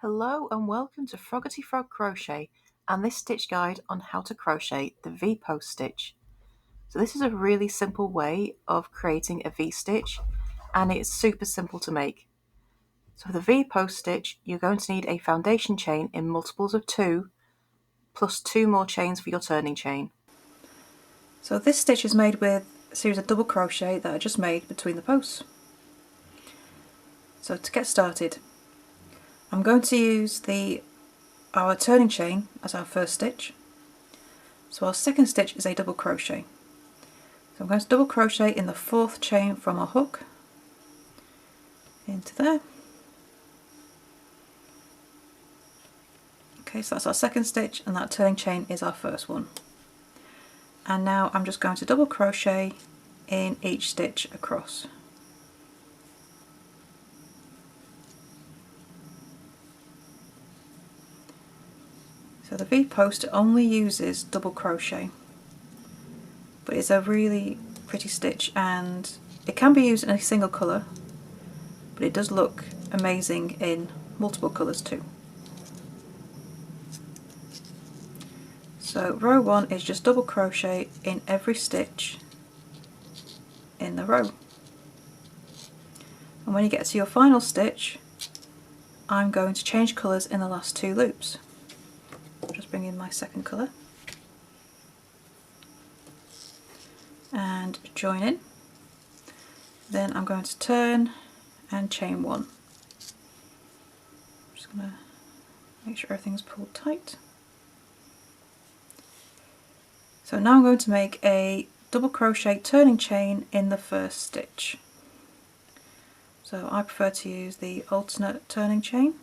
Hello and welcome to Froggity Frog Crochet and this stitch guide on how to crochet the V-post stitch. So this is a really simple way of creating a V-stitch and it's super simple to make. So for the V-post stitch you're going to need a foundation chain in multiples of 2 plus 2 more chains for your turning chain. So this stitch is made with a series of double crochet that I just made between the posts. So to get started, I'm going to use our turning chain as our first stitch. So our second stitch is a double crochet. So I'm going to double crochet in the 4th chain from our hook into there. Okay, so that's our second stitch and that turning chain is our first one. And now I'm just going to double crochet in each stitch across. So the V-post only uses double crochet, but it's a really pretty stitch and it can be used in a single colour, but it does look amazing in multiple colours too. So row 1 is just double crochet in every stitch in the row. And when you get to your final stitch, I'm going to change colours in the last 2 loops. Just bring in my second colour and join in. Then I'm going to turn and chain 1. I'm just going to make sure everything's pulled tight. So now I'm going to make a double crochet turning chain in the first stitch. So I prefer to use the alternate turning chain.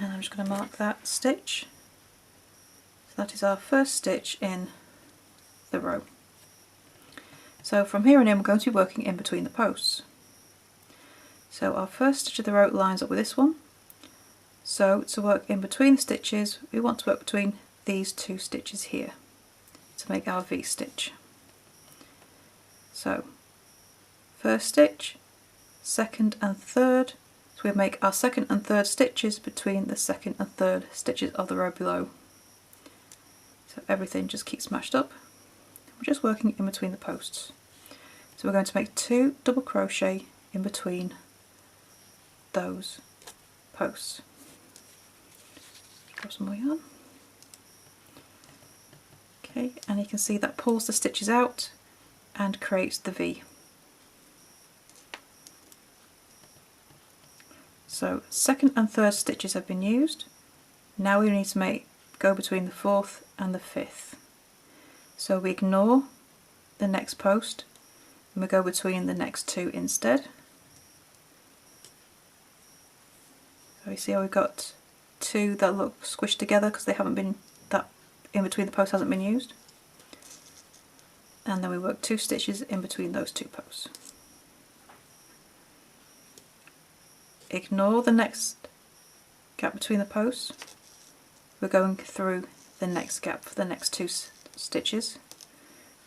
And I'm just going to mark that stitch. So that is our first stitch in the row. So from here on in we're going to be working in between the posts. So our first stitch of the row lines up with this one. So to work in between the stitches we want to work between these 2 stitches here to make our V-stitch. So first stitch, second and third. So we make our second and third stitches between the second and third stitches of the row below. So everything just keeps matched up. We're just working in between the posts. So we're going to make 2 double crochet in between those posts. Drop some more yarn. Okay, and you can see that pulls the stitches out and creates the V. So second and third stitches have been used. Now we need to go between the 4th and the 5th. So we ignore the next post and we go between the next 2 instead. So you see how we've got 2 that look squished together because they haven't been, that in between the posts hasn't been used. And then we work 2 stitches in between those 2 posts. Ignore the next gap between the posts. We're going through the next gap for the next 2 stitches.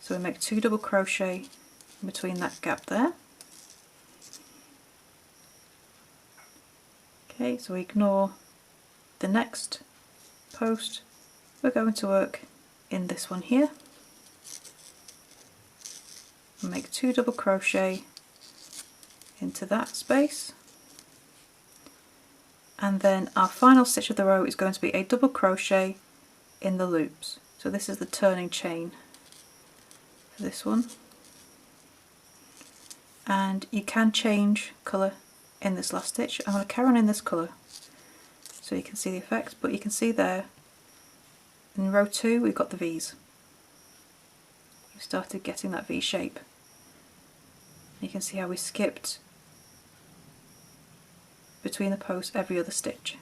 So we make 2 double crochet in between that gap there. Okay, so we ignore the next post. We're going to work in this one here. Make 2 double crochet into that space. And then our final stitch of the row is going to be a double crochet in the loops. So this is the turning chain for this one. And you can change colour in this last stitch. I'm going to carry on in this colour so you can see the effects, but you can see there in row 2 we've got the V's. We started getting that V shape. You can see how we skipped between the posts every other stitch.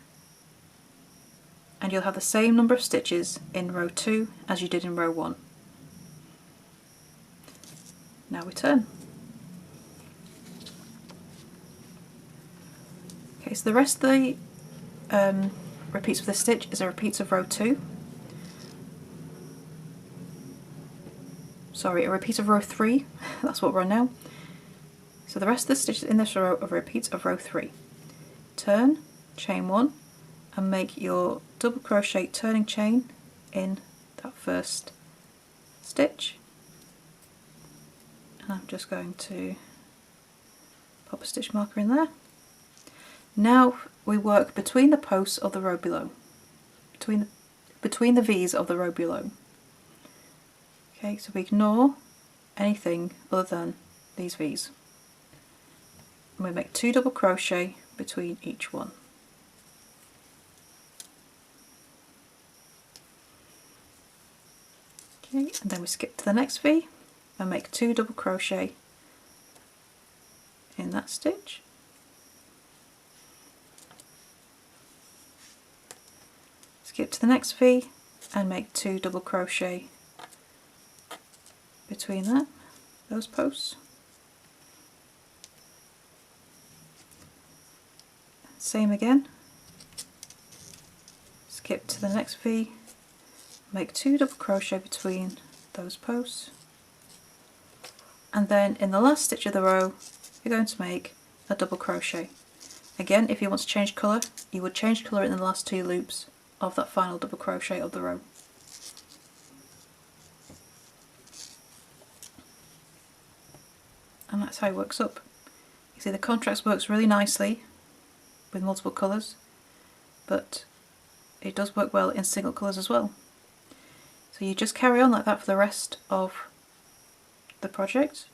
And you'll have the same number of stitches in row 2 as you did in row 1. Now we turn. Okay, so the rest of the repeats of this stitch is a repeat of row 2. Sorry, a repeat of row 3, that's what we're on now. So the rest of the stitches in this row are repeats of row 3. turn, chain 1, and make your double crochet turning chain in that first stitch. And I'm just going to pop a stitch marker in there. Now we work between the posts of the row below, between the V's of the row below. Okay, so we ignore anything other than these V's. And we make 2 double crochet between each one. Okay, and then we skip to the next V and make 2 double crochet in that stitch. Skip to the next V and make 2 double crochet between those posts. Same again. Skip to the next V, make 2 double crochet between those posts, and then in the last stitch of the row you're going to make a double crochet. Again, if you want to change colour, you would change colour in the last 2 loops of that final double crochet of the row. And that's how it works up. You see the contrast works really nicely with multiple colours, but it does work well in single colours as well. So you just carry on like that for the rest of the project,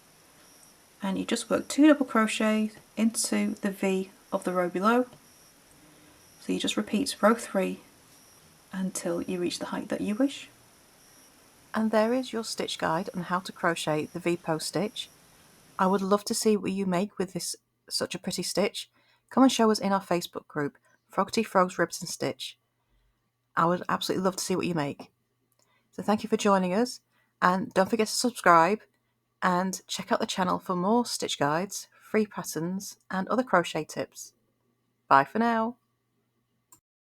and you just work 2 double crochets into the V of the row below. So you just repeat row 3 until you reach the height that you wish. And there is your stitch guide on how to crochet the V-post stitch. I would love to see what you make with this such a pretty stitch. Come and show us in our Facebook group, Froggity Frogs Ribs and Stitch. I would absolutely love to see what you make. So thank you for joining us, and don't forget to subscribe and check out the channel for more stitch guides, free patterns and other crochet tips. Bye for now.